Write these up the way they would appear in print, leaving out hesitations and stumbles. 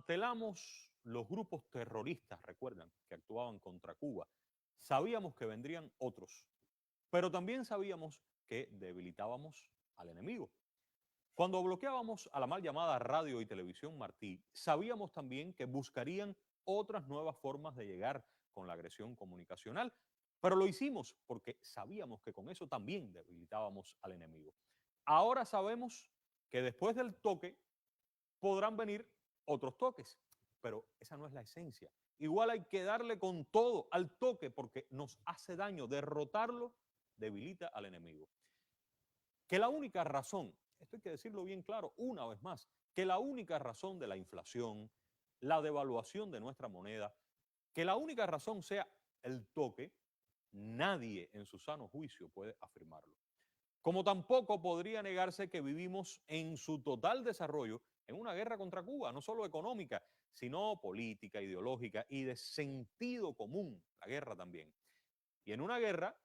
desmantelamos los grupos terroristas, recuerdan, que actuaban contra Cuba, sabíamos que vendrían otros, pero también sabíamos que debilitábamos al enemigo. Cuando bloqueábamos a la mal llamada radio y televisión Martí, sabíamos también que buscarían otras nuevas formas de llegar con la agresión comunicacional, pero lo hicimos porque sabíamos que con eso también debilitábamos al enemigo. Ahora sabemos que después del toque podrán venir otros toques, pero esa no es la esencia. Igual hay que darle con todo al toque porque nos hace daño. Derrotarlo debilita al enemigo. Que la única razón, esto hay que decirlo bien claro una vez más, que la única razón de la inflación, la devaluación de nuestra moneda, que la única razón sea el toque, nadie en su sano juicio puede afirmarlo. Como tampoco podría negarse que vivimos en su total desarrollo en una guerra contra Cuba, no solo económica, sino política, ideológica y de sentido común, la guerra también. Y en una guerra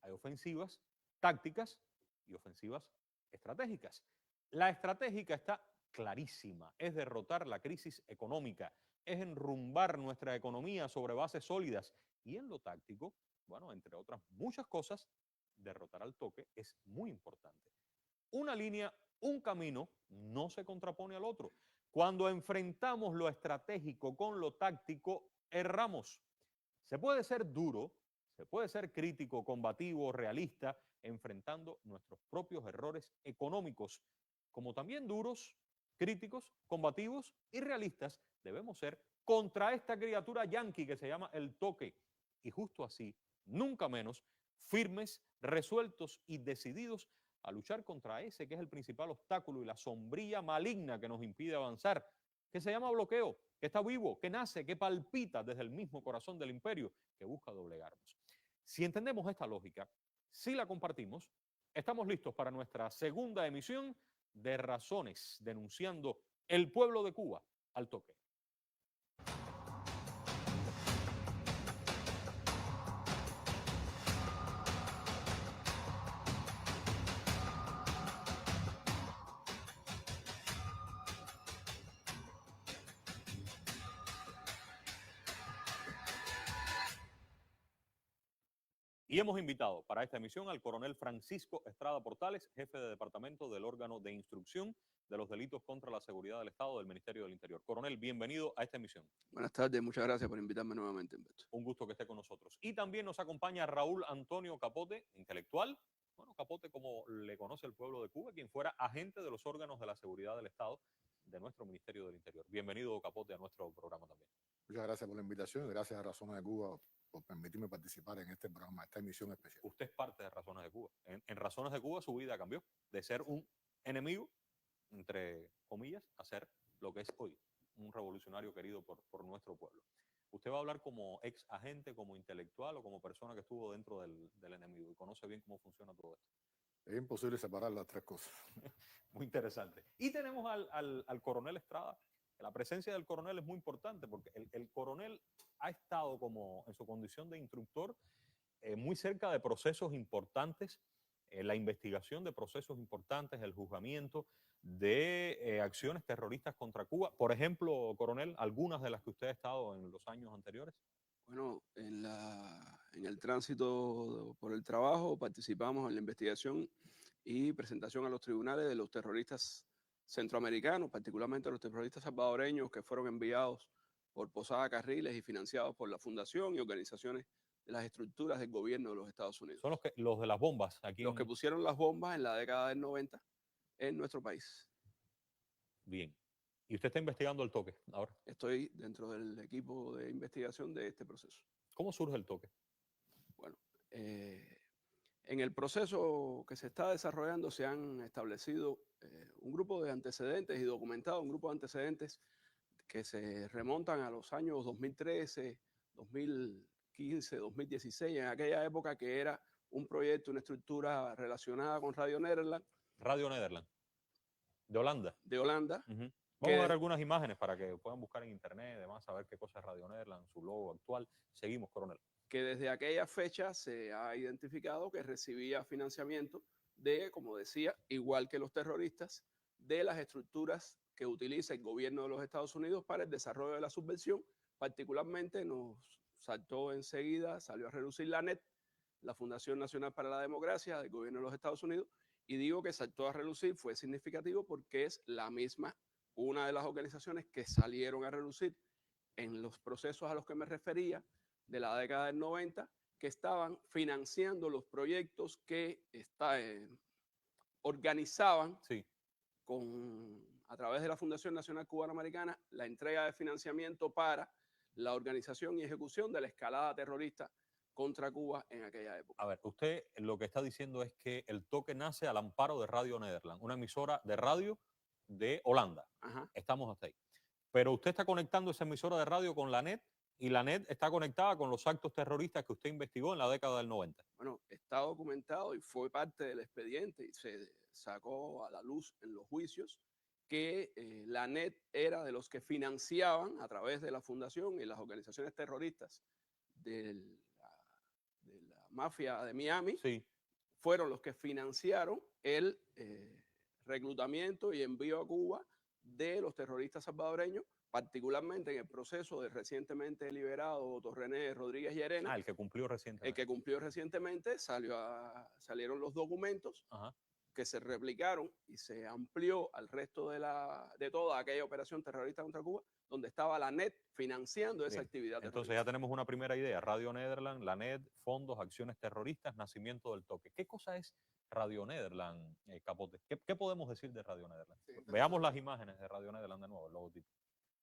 hay ofensivas tácticas y ofensivas estratégicas. La estratégica está clarísima, es derrotar la crisis económica, es enrumbar nuestra economía sobre bases sólidas y en lo táctico, bueno, entre otras muchas cosas, derrotar al toque es muy importante. Una línea, un camino no se contrapone al otro. Cuando enfrentamos lo estratégico con lo táctico, erramos. Se puede ser duro, se puede ser crítico, combativo, realista, enfrentando nuestros propios errores económicos, como también duros, críticos, combativos y realistas debemos ser contra esta criatura yanqui que se llama el toque. Y justo así, nunca menos, firmes, resueltos y decididos a luchar contra ese que es el principal obstáculo y la sombrilla maligna que nos impide avanzar, que se llama bloqueo, que está vivo, que nace, que palpita desde el mismo corazón del imperio, que busca doblegarnos. Si entendemos esta lógica, si la compartimos, estamos listos para nuestra segunda emisión de Razones, denunciando el pueblo de Cuba al toque. Y hemos invitado para esta emisión al coronel Francisco Estrada Portales, jefe de departamento del órgano de instrucción de los delitos contra la seguridad del Estado del Ministerio del Interior. Coronel, bienvenido a esta emisión. Buenas tardes, muchas gracias por invitarme nuevamente, Humberto. Un gusto que esté con nosotros. Y también nos acompaña Raúl Antonio Capote, intelectual. Bueno, Capote, como le conoce el pueblo de Cuba, quien fuera agente de los órganos de la seguridad del Estado de nuestro Ministerio del Interior. Bienvenido, Capote, a nuestro programa también. Muchas gracias por la invitación y gracias a Razones de Cuba por permitirme participar en este programa, esta emisión especial. Usted es parte de Razones de Cuba. En Razones de Cuba su vida cambió de ser un enemigo, entre comillas, a ser lo que es hoy, un revolucionario querido por nuestro pueblo. Usted va a hablar como ex agente, como intelectual o como persona que estuvo dentro del enemigo y conoce bien cómo funciona todo esto. Es imposible separar las tres cosas. Muy interesante. Y tenemos al coronel Estrada. La presencia del coronel es muy importante porque el coronel ha estado como en su condición de instructor muy cerca de procesos importantes, la investigación de procesos importantes, el juzgamiento de acciones terroristas contra Cuba. Por ejemplo, coronel, algunas de las que usted ha estado en los años anteriores. Bueno, en el tránsito por el trabajo participamos en la investigación y presentación a los tribunales de los terroristas centroamericanos, particularmente los terroristas salvadoreños que fueron enviados por Posada Carriles y financiados por la Fundación y organizaciones de las estructuras del gobierno de los Estados Unidos. Son los de las bombas aquí. Los que pusieron las bombas en la década del 90 en nuestro país. Bien. ¿Y usted está investigando el toque ahora? Estoy dentro del equipo de investigación de este proceso. ¿Cómo surge el toque? Bueno, en el proceso que se está desarrollando se han establecido un grupo de antecedentes y documentado un grupo de antecedentes que se remontan a los años 2013, 2015, 2016, en aquella época que era un proyecto, una estructura relacionada con Radio Nederland. Radio Nederland, de Holanda. De Holanda. Vamos a ver algunas imágenes para que puedan buscar en internet, además saber qué cosa es Radio Nederland, su logo actual. Seguimos, coronel. Que desde aquella fecha se ha identificado que recibía financiamiento de, como decía, igual que los terroristas, de las estructuras que utiliza el gobierno de los Estados Unidos para el desarrollo de la subversión. Particularmente nos saltó enseguida, salió a relucir la ANET, la Fundación Nacional para la Democracia del gobierno de los Estados Unidos, y digo que saltó a relucir, fue significativo porque es la misma, una de las organizaciones que salieron a relucir en los procesos a los que me refería de la década del 90, que estaban financiando los proyectos que organizaban Sí. a través de la Fundación Nacional Cubano-Americana la entrega de financiamiento para la organización y ejecución de la escalada terrorista contra Cuba en aquella época. A ver, usted lo que está diciendo es que el toque nace al amparo de Radio Nederland, una emisora de radio de Holanda. Ajá. Estamos hasta ahí. Pero usted está conectando esa emisora de radio con la NET y la NET está conectada con los actos terroristas que usted investigó en la década del 90. Bueno, está documentado y fue parte del expediente y se sacó a la luz en los juicios que la NET era de los que financiaban a través de la fundación y las organizaciones terroristas de la mafia de Miami, Sí. fueron los que financiaron el reclutamiento y envío a Cuba de los terroristas salvadoreños, particularmente en el proceso del recientemente liberado Otto René Rodríguez Llerena. El que cumplió recientemente. El que cumplió recientemente, salieron los documentos. Ajá. Que se replicaron y se amplió al resto de toda aquella operación terrorista contra Cuba, donde estaba la NET financiando esa Bien. actividad Entonces terrorista. ya tenemos una primera idea. Radio Nederland, la NET, fondos, acciones terroristas, nacimiento del toque. ¿Qué cosa es Radio Nederland, Capote? ¿Qué podemos decir de Radio Nederland? Sí, Veamos las imágenes de Radio Nederland de nuevo, el logotipo.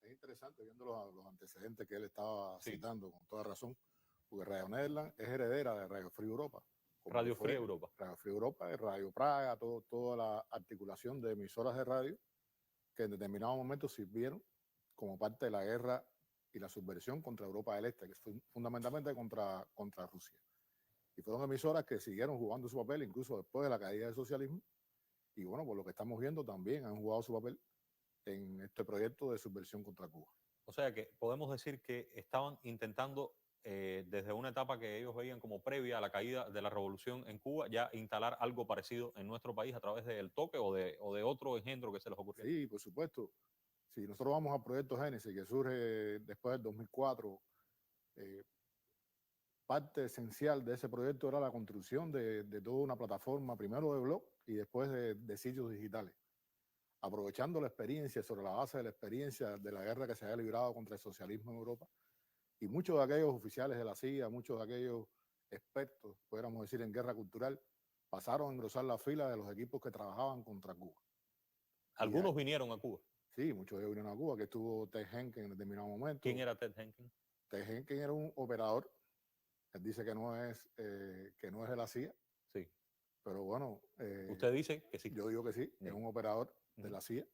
Es interesante viendo los antecedentes que él estaba Sí. citando con toda razón, porque Radio Nederland es heredera de Radio Free Europa. como Radio fue Free Europa. Radio Free Europa, Radio Praga, toda la articulación de emisoras de radio que en determinado momento sirvieron como parte de la guerra y la subversión contra Europa del Este, que fue fundamentalmente contra Rusia. Y fueron emisoras que siguieron jugando su papel incluso después de la caída del socialismo. Y bueno, por lo que estamos viendo, también han jugado su papel en este proyecto de subversión contra Cuba. O sea que podemos decir que estaban intentando, desde una etapa que ellos veían como previa a la caída de la revolución en Cuba, ya instalar algo parecido en nuestro país a través del toque o de otro engendro que se les ocurrió. Sí, por supuesto. Si nosotros vamos al proyecto Génesis, que surge después del 2004, parte esencial de ese proyecto era la construcción de toda una plataforma, primero de blog y después de sitios digitales, aprovechando la experiencia, sobre la base de la experiencia de la guerra que se había librado contra el socialismo en Europa. Y muchos de aquellos oficiales de la CIA, muchos de aquellos expertos, podríamos decir, en guerra cultural, pasaron a engrosar la fila de los equipos que trabajaban contra Cuba. Algunos vinieron a Cuba. Sí, muchos de ellos vinieron a Cuba, que estuvo Ted Henken en determinado momento. ¿Quién era Ted Henken? Ted Henken era un operador. Él dice que no es de la CIA. Sí. Pero bueno. Usted dice que sí. Yo digo que sí, Bien. es un operador de la CIA.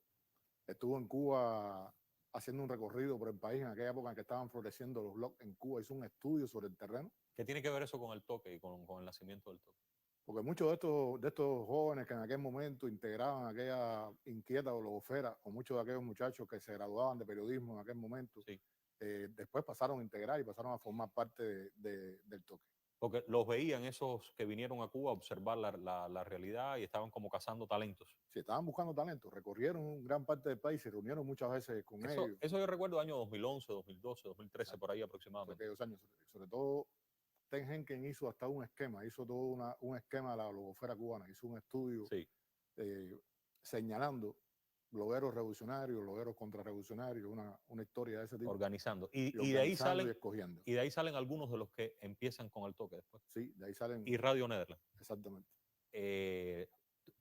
Estuvo en Cuba haciendo un recorrido por el país en aquella época en que estaban floreciendo los blogs en Cuba. Hizo un estudio sobre el terreno. ¿Qué tiene que ver eso con el toque y con el nacimiento del toque? Porque muchos de estos jóvenes que en aquel momento integraban aquella inquieta blogosfera, o muchos de aquellos muchachos que se graduaban de periodismo en aquel momento, Sí. Después pasaron a integrar y pasaron a formar parte del toque. Porque los veían esos que vinieron a Cuba a observar la realidad y estaban como cazando talentos. Si estaban buscando talentos, recorrieron gran parte del país, se reunieron muchas veces con ellos. Eso yo recuerdo año 2011, 2012, 2013, Exacto. por ahí aproximadamente. Aquellos años, sobre todo Ted Henken hizo hasta un esquema, hizo todo un esquema de la blogosfera cubana, hizo un estudio Sí. señalando blogueros revolucionarios, blogueros contrarrevolucionarios, una historia de ese tipo. Organizando. Y de ahí organizando salen y escogiendo. y de ahí salen algunos de los que empiezan con el toque después. Sí, de ahí salen. Y Radio Nederland. Exactamente.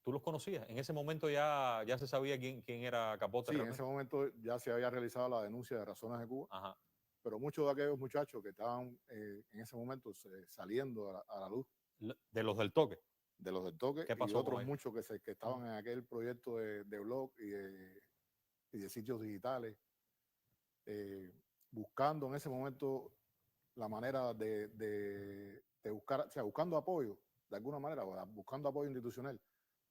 ¿Tú los conocías? En ese momento ya se sabía quién era Capote. Sí, en realmente. ese momento ya se había realizado la denuncia de Razones de Cuba, Ajá. pero muchos de aquellos muchachos que estaban en ese momento saliendo a la luz, De los del toque. de los del toque, ¿Qué y pasó con otros ellos? muchos que estaban en aquel proyecto de blog y de sitios digitales, buscando en ese momento la manera de buscar, o sea, buscando apoyo, de alguna manera, buscando apoyo institucional.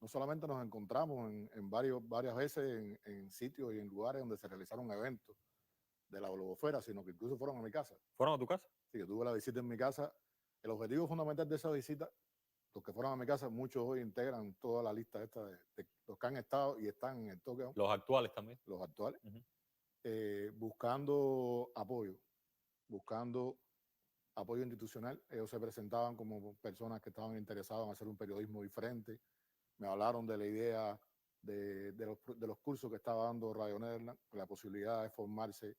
No solamente nos encontramos en varias veces en sitios y en lugares donde se realizaron eventos de la blogosfera, sino que incluso fueron a mi casa. ¿Fueron a tu casa? Sí, yo tuve la visita en mi casa. El objetivo fundamental de esa visita los que fueron a mi casa, muchos hoy integran toda la lista esta de los que han estado y están en el toque, Los actuales también. los actuales, Ujú. buscando apoyo institucional. Ellos se presentaban como personas que estaban interesadas en hacer un periodismo diferente. Me hablaron de la idea de los cursos que estaba dando Radio Nederland, la posibilidad de formarse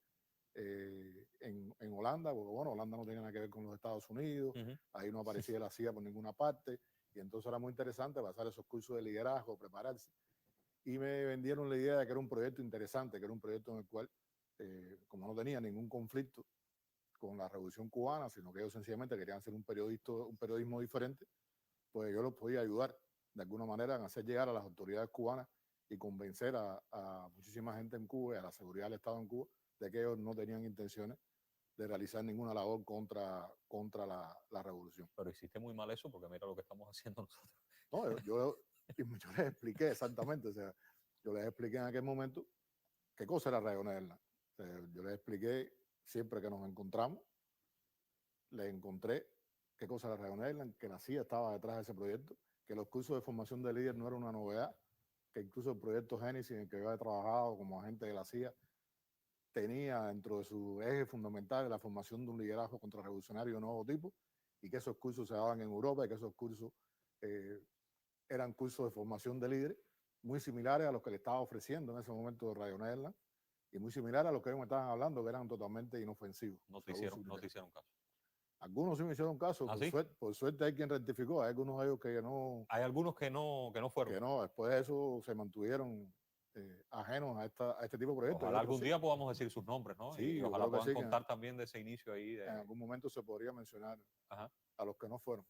en Holanda, porque bueno, Holanda no tenía nada que ver con los Estados Unidos, Ujú. ahí no aparecía la CIA por ninguna parte, y entonces era muy interesante pasar esos cursos de liderazgo, prepararse. Y me vendieron la idea de que era un proyecto interesante, que era un proyecto en el cual, como no tenía ningún conflicto con la Revolución Cubana, sino que ellos sencillamente querían hacer un periodismo diferente, pues yo los podía ayudar de alguna manera en hacer llegar a las autoridades cubanas y convencer a muchísima gente en Cuba y a la seguridad del Estado en Cuba de que ellos no tenían intenciones de realizar ninguna labor contra la revolución. Pero hiciste muy mal eso porque mira lo que estamos haciendo nosotros. No, yo les expliqué exactamente, o sea, yo les expliqué en aquel momento qué cosa era Radio Nederland. O sea, yo les expliqué siempre que nos encontramos, les encontré qué cosa era Radio Nederland, que la CIA estaba detrás de ese proyecto, que los cursos de formación de líder no era una novedad, que incluso el proyecto Génesis, en el que yo he trabajado como agente de la CIA, tenía dentro de su eje fundamental la formación de un liderazgo contrarrevolucionario de nuevo tipo, y que esos cursos se daban en Europa y que esos cursos eran cursos de formación de líderes muy similares a los que le estaba ofreciendo en ese momento Radio Nederland y muy similares a los que ellos me estaban hablando, que eran totalmente inofensivos. No te hicieron caso. Algunos sí me hicieron caso, ¿Ah, por, sí? por suerte hay quien rectificó, hay algunos de ellos que no, Hay algunos que no fueron. que no, después de eso se mantuvieron ajenos a este tipo de proyectos. Ojalá algún día podamos decir sus nombres, ¿no? Sí, Y yo ojalá creo que puedan sí, contar también de ese inicio ahí. en algún momento se podría mencionar Ajá. a los que no fueron.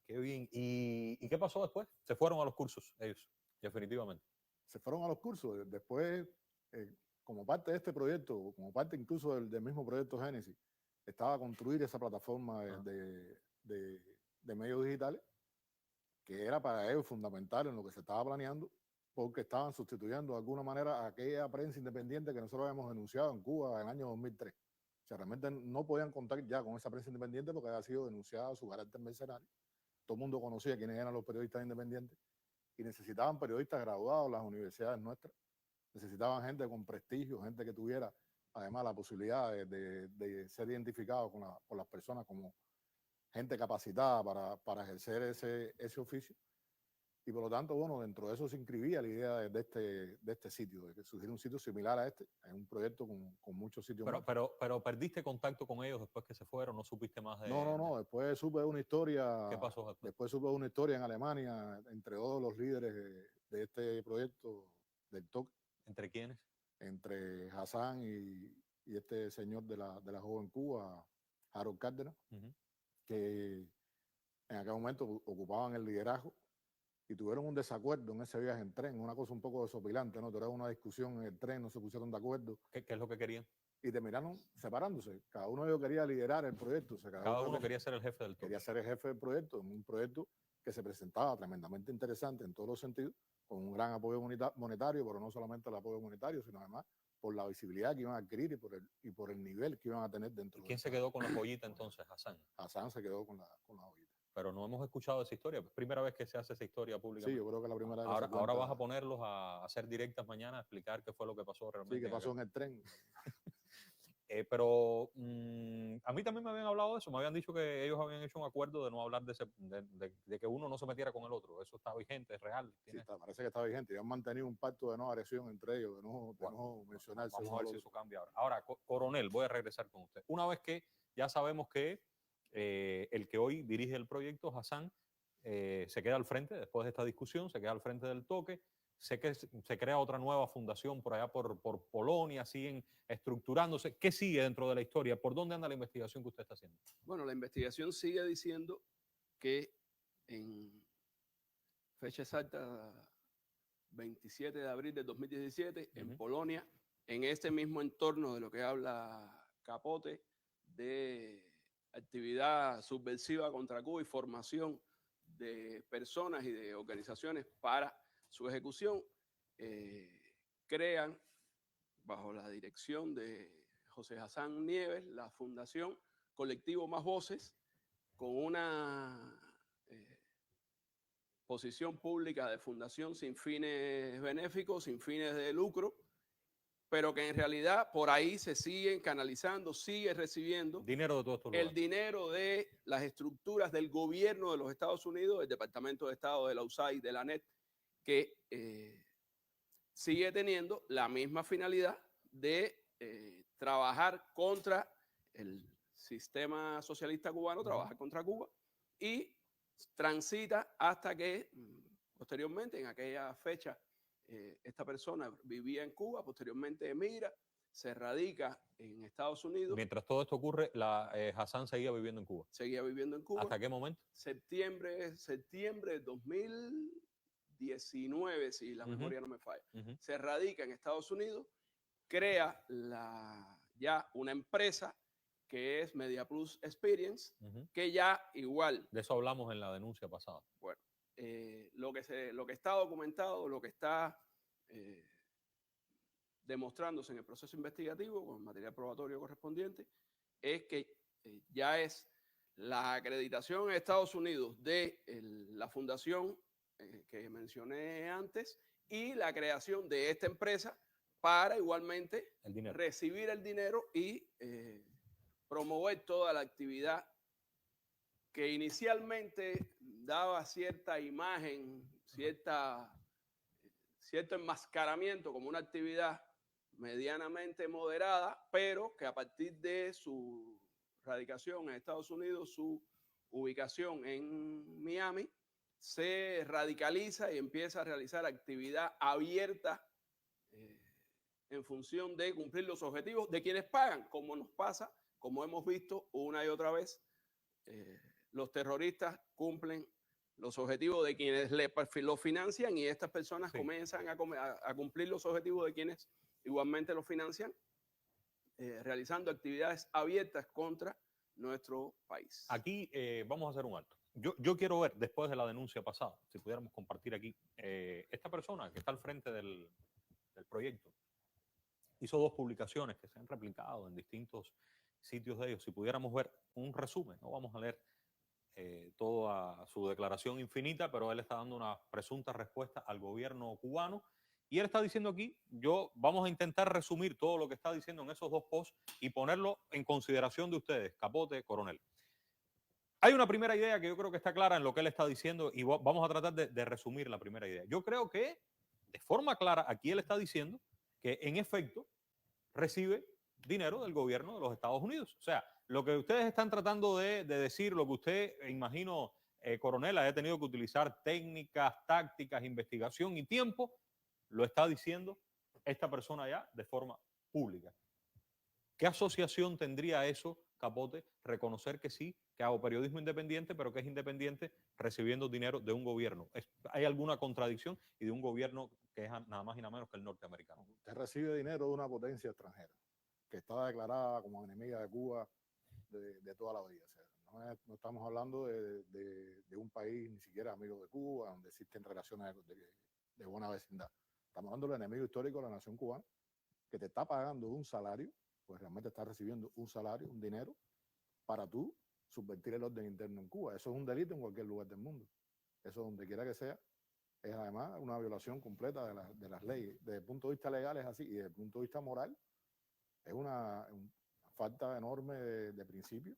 Qué bien. ¿Y qué pasó después? Se fueron a los cursos ellos, definitivamente. Se fueron a los cursos. Después, como parte de este proyecto, como parte incluso del mismo proyecto Génesis, estaba a construir esa plataforma de medios digitales, que era para ellos fundamental en lo que se estaba planeando, porque estaban sustituyendo de alguna manera a aquella prensa independiente que nosotros habíamos denunciado en Cuba en el año 2003. O sea, realmente no podían contar ya con esa prensa independiente porque había sido denunciada su carácter mercenario. Todo el mundo conocía quiénes eran los periodistas independientes y necesitaban periodistas graduados en las universidades nuestras. Necesitaban gente con prestigio, gente que tuviera además la posibilidad de ser identificado con las personas como gente capacitada para ejercer ese oficio. Y por lo tanto, bueno, dentro de eso se inscribía la idea de este sitio, de que surgiera un sitio similar a este, en un proyecto con muchos sitios más. Pero perdiste contacto con ellos después que se fueron, no supiste más de... No, después supe una historia. ¿Qué pasó después? Después supe una historia en Alemania entre todos los líderes de este proyecto del toque. ¿Entre quiénes? Entre Hassan y este señor de la joven Cuba, Harold Cárdenas, que en aquel momento ocupaban el liderazgo y tuvieron un desacuerdo en ese viaje en tren, una cosa un poco desopilante, ¿no? Tuvieron una discusión en el tren, no se pusieron de acuerdo. ¿Qué es lo que querían? Y terminaron separándose. Cada uno de ellos quería liderar el proyecto. O sea, cada uno quería ser el jefe del toque. Quería ser el jefe del proyecto, un proyecto que se presentaba tremendamente interesante en todos los sentidos, con un gran apoyo monetario, pero no solamente el apoyo monetario, sino además por la visibilidad que iban a adquirir y por el nivel que iban a tener dentro. ¿Quién se quedó con la joyita entonces? Hassan. Hassan se quedó con la joyita. Pero no hemos escuchado esa historia. Es primera vez que se hace esa historia pública. Sí, yo creo que la primera vez. Ahora vas a ponerlos a hacer directas mañana, a explicar qué fue lo que pasó realmente. Sí, qué pasó en el tren. Pero a mí también me habían hablado de eso, me habían dicho que ellos habían hecho un acuerdo de no hablar de que uno no se metiera con el otro. Eso está vigente, es real. Sí, parece que está vigente. Y han mantenido un pacto de no agresión entre ellos, de no mencionarse. Vamos a ver si eso cambia ahora. Ahora, coronel, voy a regresar con usted. Una vez que ya sabemos que el que hoy dirige el proyecto, Hassan, se queda al frente, después de esta discusión, se queda al frente del toque. Sé que se crea otra nueva fundación por allá por Polonia, siguen estructurándose. ¿Qué sigue dentro de la historia? ¿Por dónde anda la investigación que usted está haciendo? Bueno, la investigación sigue diciendo que en fecha exacta, 27 de abril de 2017, en Polonia, en este mismo entorno de lo que habla Capote, de actividad subversiva contra Cuba y formación de personas y de organizaciones para su ejecución, crean, bajo la dirección de José Hassan Nieves, la Fundación Colectivo Más Voces, con una posición pública de fundación sin fines benéficos, sin fines de lucro, pero que en realidad por ahí se siguen canalizando, sigue recibiendo Dinero de todos estos el lugares. dinero de las estructuras del gobierno de los Estados Unidos, del Departamento de Estado, de la USAID, de la ANET, que sigue teniendo la misma finalidad de trabajar contra el sistema socialista cubano, trabajar contra Cuba, y transita hasta que posteriormente, en aquella fecha, esta persona vivía en Cuba, posteriormente emigra, se radica en Estados Unidos. Mientras todo esto ocurre, Hassan seguía viviendo en Cuba. Seguía viviendo en Cuba. ¿Hasta qué momento? Septiembre de 2019, si la memoria no me falla. Se radica en Estados Unidos, crea ya una empresa que es Media Plus Experience, que ya igual. De eso hablamos en la denuncia pasada. Bueno, lo que está documentado, lo que está demostrándose en el proceso investigativo con material probatorio correspondiente, es que ya es la acreditación en Estados Unidos de la fundación que mencioné antes y la creación de esta empresa para igualmente recibir el dinero y promover toda la actividad que inicialmente daba cierta imagen, cierto enmascaramiento como una actividad medianamente moderada, pero que a partir de su radicación en Estados Unidos, su ubicación en Miami, se radicaliza y empieza a realizar actividad abierta en función de cumplir los objetivos de quienes pagan, como nos pasa, como hemos visto una y otra vez. Los terroristas cumplen los objetivos de quienes los financian y estas personas comienzan a cumplir los objetivos de quienes igualmente los financian, realizando actividades abiertas contra nuestro país. Aquí vamos a hacer un alto. Yo quiero ver, después de la denuncia pasada, si pudiéramos compartir aquí, esta persona que está al frente del proyecto hizo 2 publicaciones que se han replicado en distintos sitios de ellos. Si pudiéramos ver un resumen, no vamos a leer toda su declaración infinita, pero él está dando una presunta respuesta al gobierno cubano. Y él está diciendo aquí, vamos a intentar resumir todo lo que está diciendo en esos 2 posts y ponerlo en consideración de ustedes, Capote, Coronel. Hay una primera idea que yo creo que está clara en lo que él está diciendo y vamos a tratar de resumir la primera idea. Yo creo que de forma clara aquí él está diciendo que en efecto recibe dinero del gobierno de los Estados Unidos. O sea, lo que ustedes están tratando de decir, lo que usted, imagino, Coronel, haya tenido que utilizar técnicas, tácticas, investigación y tiempo, lo está diciendo esta persona ya de forma pública. ¿Qué asociación tendría eso, Capote, reconocer que sí, que hago periodismo independiente, pero que es independiente recibiendo dinero de un gobierno? ¿Hay alguna contradicción y de un gobierno que es nada más y nada menos que el norteamericano? Usted recibe dinero de una potencia extranjera que estaba declarada como enemiga de Cuba de toda la vida. O sea, no estamos hablando de un país ni siquiera amigo de Cuba, donde existen relaciones de buena vecindad. Estamos hablando del enemigo histórico de la nación cubana, que te está pagando un salario, pues realmente está recibiendo un salario, un dinero, para tú subvertir el orden interno en Cuba. Eso es un delito en cualquier lugar del mundo. Eso, donde quiera que sea, es además una violación completa de las leyes. Desde el punto de vista legal es así, y desde el punto de vista moral es una falta enorme de principio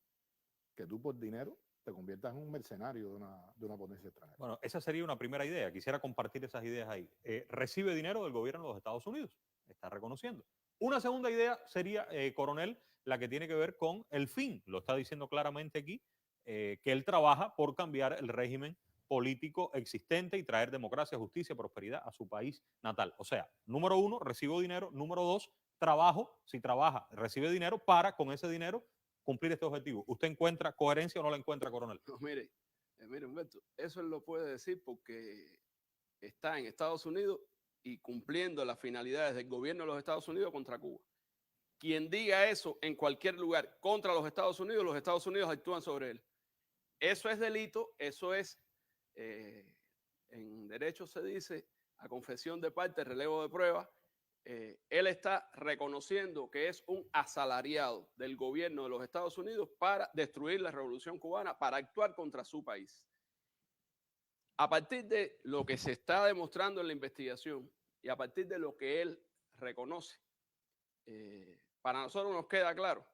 que tú por dinero te conviertas en un mercenario de una potencia extranjera. Bueno, esa sería una primera idea. Quisiera compartir esas ideas ahí. Recibe dinero del gobierno de los Estados Unidos. Está reconociendo. Una segunda idea sería, Coronel, la que tiene que ver con el fin. Lo está diciendo claramente aquí, que él trabaja por cambiar el régimen político existente y traer democracia, justicia, prosperidad a su país natal. O sea, número 1, recibo dinero. Número 2, trabajo. Si trabaja, recibe dinero para, con ese dinero, cumplir este objetivo. ¿Usted encuentra coherencia o no la encuentra, Coronel? No, mire, Humberto, eso él lo puede decir porque está en Estados Unidos y cumpliendo las finalidades del gobierno de los Estados Unidos contra Cuba. Quien diga eso en cualquier lugar contra los Estados Unidos actúan sobre él. Eso es delito, eso es, en derecho se dice, a confesión de parte, relevo de prueba. Él está reconociendo que es un asalariado del gobierno de los Estados Unidos para destruir la revolución cubana, para actuar contra su país. A partir de lo que se está demostrando en la investigación y a partir de lo que él reconoce, para nosotros nos queda claro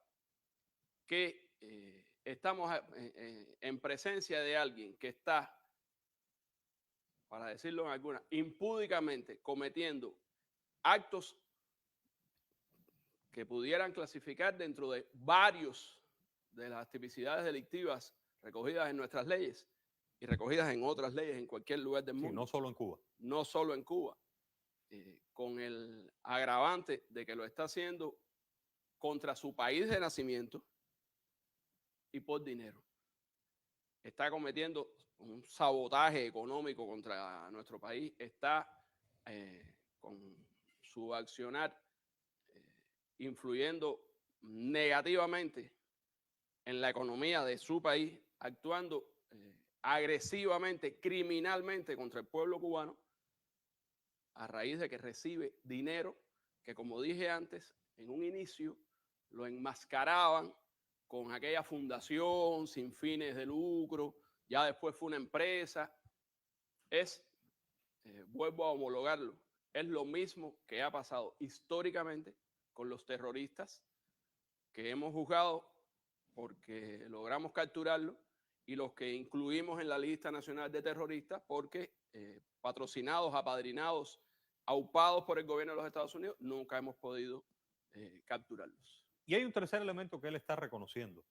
que estamos en presencia de alguien que está, para decirlo en alguna, impúdicamente cometiendo actos que pudieran clasificar dentro de varios de las tipicidades delictivas recogidas en nuestras leyes y recogidas en otras leyes en cualquier lugar del mundo. Sí, no solo en Cuba. No solo en Cuba, con el agravante de que lo está haciendo contra su país de nacimiento y por dinero. Está cometiendo un sabotaje económico contra nuestro país, está con su accionar influyendo negativamente en la economía de su país, actuando agresivamente, criminalmente contra el pueblo cubano, a raíz de que recibe dinero que, como dije antes, en un inicio lo enmascaraban con aquella fundación sin fines de lucro, ya después fue una empresa. Vuelvo a homologarlo, es lo mismo que ha pasado históricamente con los terroristas que hemos juzgado porque logramos capturarlo y los que incluimos en la lista nacional de terroristas porque patrocinados, apadrinados, aupados por el gobierno de los Estados Unidos, nunca hemos podido capturarlos. Y hay un tercer elemento que él está reconociendo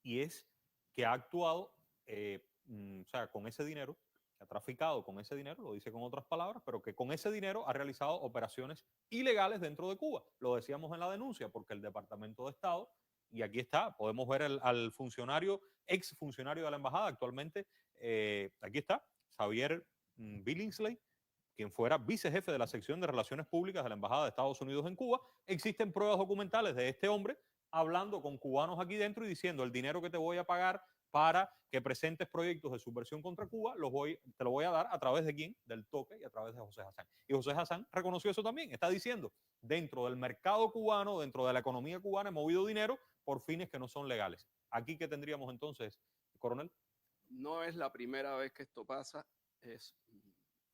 y es que ha actuado o sea, con ese dinero, que ha traficado con ese dinero, lo dice con otras palabras, pero que con ese dinero ha realizado operaciones ilegales dentro de Cuba. Lo decíamos en la denuncia, porque el Departamento de Estado, y aquí está, podemos ver al funcionario, ex funcionario de la embajada, actualmente, aquí está, Xavier Billingsley, quien fuera vicejefe de la sección de Relaciones Públicas de la Embajada de Estados Unidos en Cuba. Existen pruebas documentales de este hombre hablando con cubanos aquí dentro y diciendo: el dinero que te voy a pagar para que presentes proyectos de subversión contra Cuba, te lo voy a dar a través de quién, del Toque, y a través de José Hassan. Y José Hassan reconoció eso también. Está diciendo: dentro del mercado cubano, dentro de la economía cubana, he movido dinero por fines que no son legales. ¿Aquí qué tendríamos entonces, coronel? No es la primera vez que esto pasa,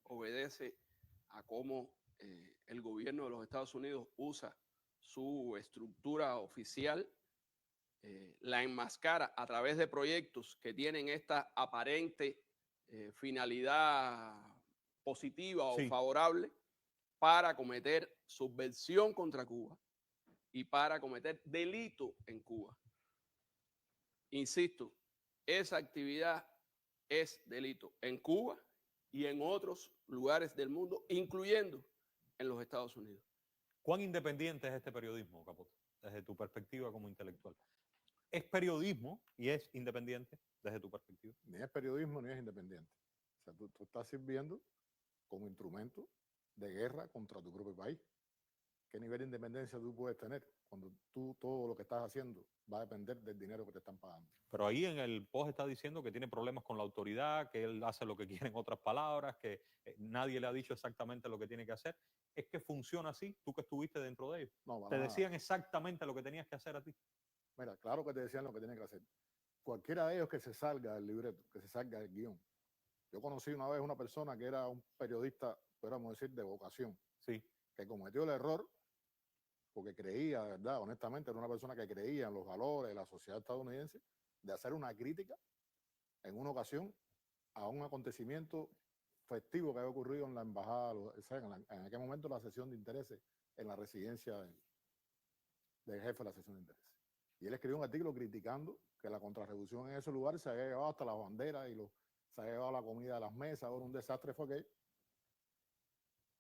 obedece a cómo el gobierno de los Estados Unidos usa su estructura oficial, la enmascara a través de proyectos que tienen esta aparente finalidad positiva o favorable para cometer subversión contra Cuba y para cometer delito en Cuba. Insisto, esa actividad es delito en Cuba y en otros lugares del mundo, incluyendo en los Estados Unidos. ¿Cuán independiente es este periodismo, Capote, desde tu perspectiva como intelectual? ¿Es periodismo y es independiente desde tu perspectiva? Ni es periodismo ni es independiente. O sea, tú estás sirviendo como instrumento de guerra contra tu propio país. ¿Qué nivel de independencia tú puedes tener cuando tú todo lo que estás haciendo va a depender del dinero que te están pagando? Pero ahí en el post está diciendo que tiene problemas con la autoridad, que él hace lo que quiere, en otras palabras, que nadie le ha dicho exactamente lo que tiene que hacer. ¿Es que funciona así? Tú que estuviste dentro de ellos. No, ¿Te decían exactamente lo que tenías que hacer a ti? Mira, claro que te decían lo que tienes que hacer. Cualquiera de ellos que se salga del libreto, que se salga del guión. Yo conocí una vez una persona que era un periodista, podríamos decir, de vocación, sí, que cometió el error porque creía, de verdad, honestamente, era una persona que creía en los valores de la sociedad estadounidense, de hacer una crítica en una ocasión a un acontecimiento festivo que había ocurrido en la embajada, en aquel momento la sesión de intereses en la residencia del jefe de la sesión de intereses. Y él escribió un artículo criticando que la contrarrevolución en ese lugar se había llevado hasta las banderas y se había llevado la comida a las mesas. Ahora un desastre fue aquello.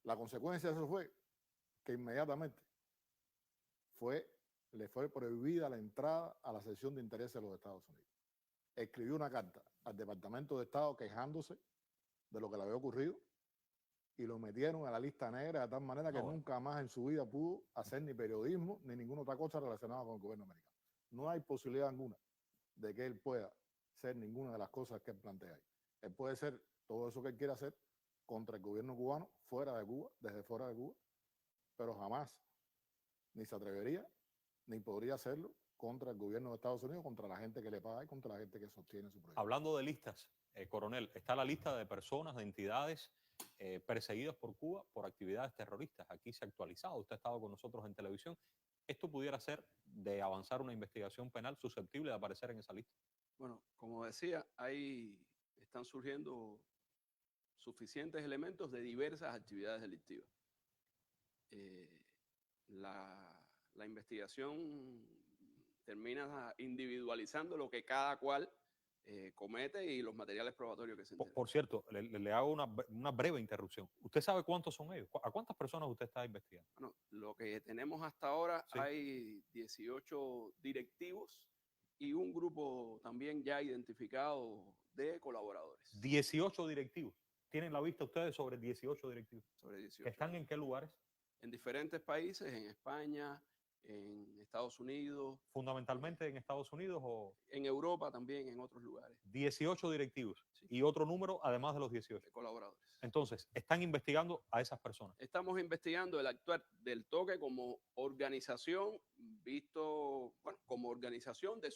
La consecuencia de eso fue que inmediatamente le fue prohibida la entrada a la sesión de intereses de los Estados Unidos. Escribió una carta al Departamento de Estado quejándose de lo que le había ocurrido y lo metieron a la lista negra de tal manera que nunca más en su vida pudo hacer ni periodismo ni ninguna otra cosa relacionada con el gobierno americano. No hay posibilidad alguna de que él pueda ser ninguna de las cosas que él plantea ahí. Él puede ser todo eso que él quiera hacer contra el gobierno cubano, fuera de Cuba, desde fuera de Cuba, pero jamás ni se atrevería ni podría hacerlo contra el gobierno de Estados Unidos, contra la gente que le paga y contra la gente que sostiene su proyecto. Hablando de listas, coronel, está la lista de personas, de entidades perseguidas por Cuba por actividades terroristas. Aquí se ha actualizado, usted ha estado con nosotros en televisión. ¿Esto pudiera ser de avanzar una investigación penal susceptible de aparecer en esa lista? Bueno, como decía, están surgiendo suficientes elementos de diversas actividades delictivas. La investigación termina individualizando lo que cada cual comete y los materiales probatorios que se entregan. Por cierto, le hago una breve interrupción. ¿Usted sabe cuántos son ellos? ¿A cuántas personas usted está investigando? Bueno, lo que tenemos hasta ahora, Sí. hay 18 directivos y un grupo también ya identificado de colaboradores. 18 directivos. ¿Tienen la vista ustedes sobre 18 directivos? Sobre 18. ¿Están en qué lugares? En diferentes países, en España, en Estados Unidos. ¿Fundamentalmente en Estados Unidos o...? En Europa también, en otros lugares. 18 directivos. Sí. Y otro número además de los 18. De colaboradores. Entonces, están investigando a esas personas. Estamos investigando el actuar del toque como organización, como organización de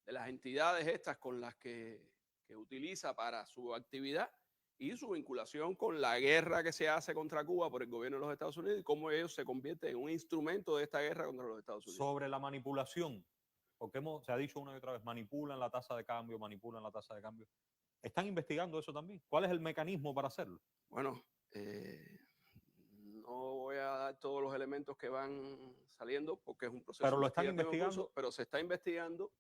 las entidades estas con las que utiliza para su actividad y su vinculación con la guerra que se hace contra Cuba por el gobierno de los Estados Unidos y cómo ellos se convierten en un instrumento de esta guerra contra los Estados Unidos. Sobre la manipulación, porque se ha dicho una y otra vez, manipulan la tasa de cambio, manipulan la tasa de cambio. ¿Están investigando eso también? ¿Cuál es el mecanismo para hacerlo? Bueno, no voy a dar todos los elementos que van saliendo porque es un proceso. Pero lo están investigando. Pero se está investigando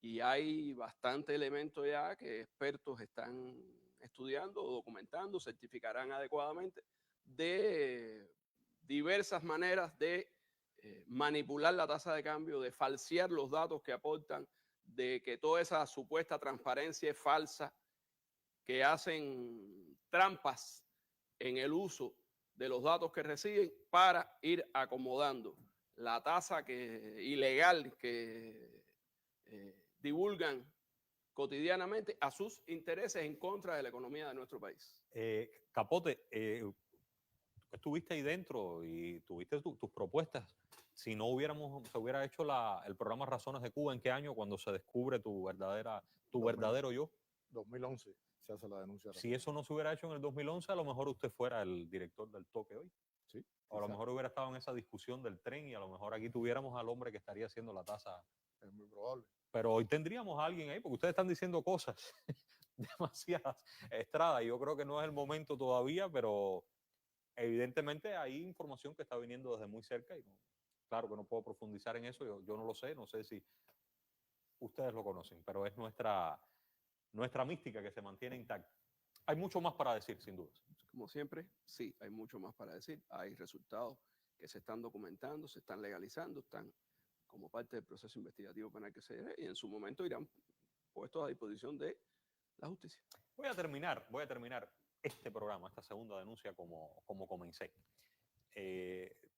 y hay bastante elementos ya que expertos están estudiando, documentando, certificarán adecuadamente de diversas maneras de manipular la tasa de cambio, de falsear los datos que aportan, de que toda esa supuesta transparencia es falsa, que hacen trampas en el uso de los datos que reciben para ir acomodando la tasa ilegal que divulgan cotidianamente a sus intereses en contra de la economía de nuestro país. Capote, estuviste ahí dentro y tuviste tus propuestas. Si no se hubiera hecho el programa Razones de Cuba, ¿en qué año? Cuando se descubre tu verdadero yo. 2011 se hace la denuncia. Si eso no se hubiera hecho en el 2011, a lo mejor usted fuera el director del toque hoy. Sí, o a lo mejor hubiera estado en esa discusión del tren y a lo mejor aquí tuviéramos al hombre que estaría haciendo la tasa. es muy probable. Pero hoy tendríamos a alguien ahí, porque ustedes están diciendo cosas demasiadas, Estrada, y yo creo que no es el momento todavía, pero evidentemente hay información que está viniendo desde muy cerca y claro que no puedo profundizar en eso, yo no lo sé, no sé si ustedes lo conocen, pero es nuestra mística que se mantiene intacta. Hay mucho más para decir, sin dudas. Como siempre, sí, hay mucho más para decir. Hay resultados que se están documentando, se están legalizando, están como parte del proceso investigativo penal que se debe y en su momento irán puestos a disposición de la justicia. Voy a terminar este programa, esta segunda denuncia como comencé.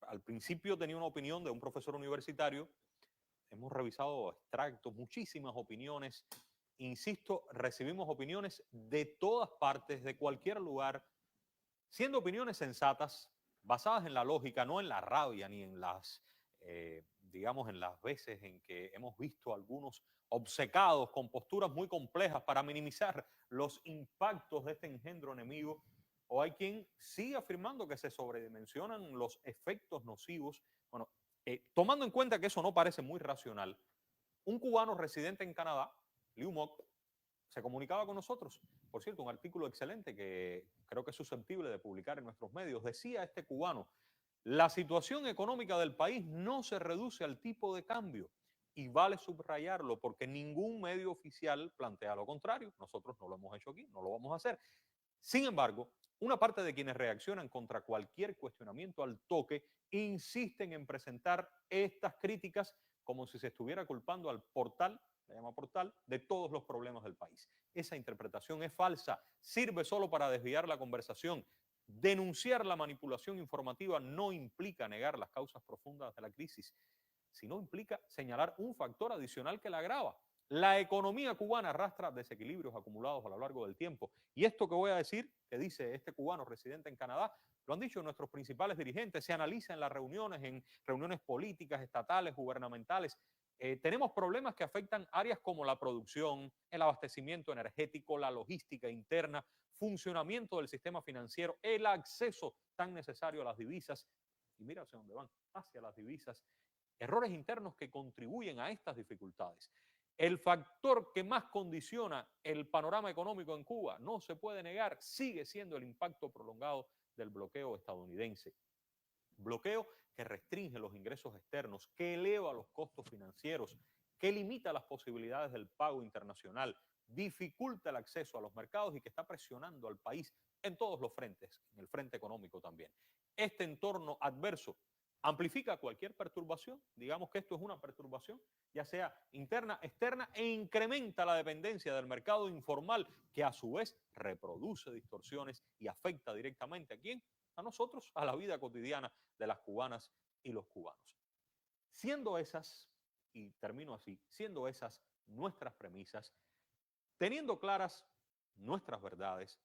Al principio tenía una opinión de un profesor universitario, hemos revisado extractos, muchísimas opiniones. Insisto, recibimos opiniones de todas partes, de cualquier lugar, siendo opiniones sensatas, basadas en la lógica, no en la rabia ni en en las veces en que hemos visto algunos obcecados con posturas muy complejas para minimizar los impactos de este engendro enemigo, o hay quien sigue afirmando que se sobredimensionan los efectos nocivos. Bueno, tomando en cuenta que eso no parece muy racional, un cubano residente en Canadá, Liu Moc, se comunicaba con nosotros. Por cierto, un artículo excelente que creo que es susceptible de publicar en nuestros medios. Decía este cubano, la situación económica del país no se reduce al tipo de cambio. Y vale subrayarlo porque ningún medio oficial plantea lo contrario. Nosotros no lo hemos hecho aquí, no lo vamos a hacer. Sin embargo, una parte de quienes reaccionan contra cualquier cuestionamiento al toque insisten en presentar estas críticas como si se estuviera culpando al portal, se llama portal, de todos los problemas del país. Esa interpretación es falsa, sirve solo para desviar la conversación. Denunciar la manipulación informativa no implica negar las causas profundas de la crisis, sino implica señalar un factor adicional que la agrava. La economía cubana arrastra desequilibrios acumulados a lo largo del tiempo. Y esto que voy a decir, que dice este cubano residente en Canadá, lo han dicho nuestros principales dirigentes, se analiza en reuniones políticas, estatales, gubernamentales. Tenemos problemas que afectan áreas como la producción, el abastecimiento energético, la logística interna, funcionamiento del sistema financiero, el acceso tan necesario a las divisas. Y mira hacia dónde van, hacia las divisas. Errores internos que contribuyen a estas dificultades. El factor que más condiciona el panorama económico en Cuba, no se puede negar, sigue siendo el impacto prolongado del bloqueo estadounidense. Bloqueo que restringe los ingresos externos, que eleva los costos financieros, que limita las posibilidades del pago internacional, dificulta el acceso a los mercados y que está presionando al país en todos los frentes, en el frente económico también. Este entorno adverso amplifica cualquier perturbación, digamos que esto es una perturbación, ya sea interna, externa, e incrementa la dependencia del mercado informal, que a su vez reproduce distorsiones y afecta directamente ¿a quién? A nosotros, a la vida cotidiana de las cubanas y los cubanos. Siendo esas, y termino así, siendo esas nuestras premisas, teniendo claras nuestras verdades,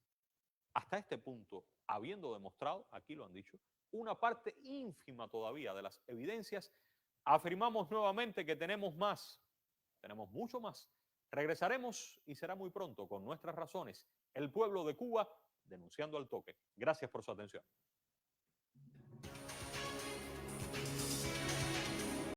hasta este punto, habiendo demostrado, aquí lo han dicho, una parte ínfima todavía de las evidencias, afirmamos nuevamente que tenemos más, tenemos mucho más. Regresaremos y será muy pronto con nuestras razones. El pueblo de Cuba denunciando al toque. Gracias por su atención.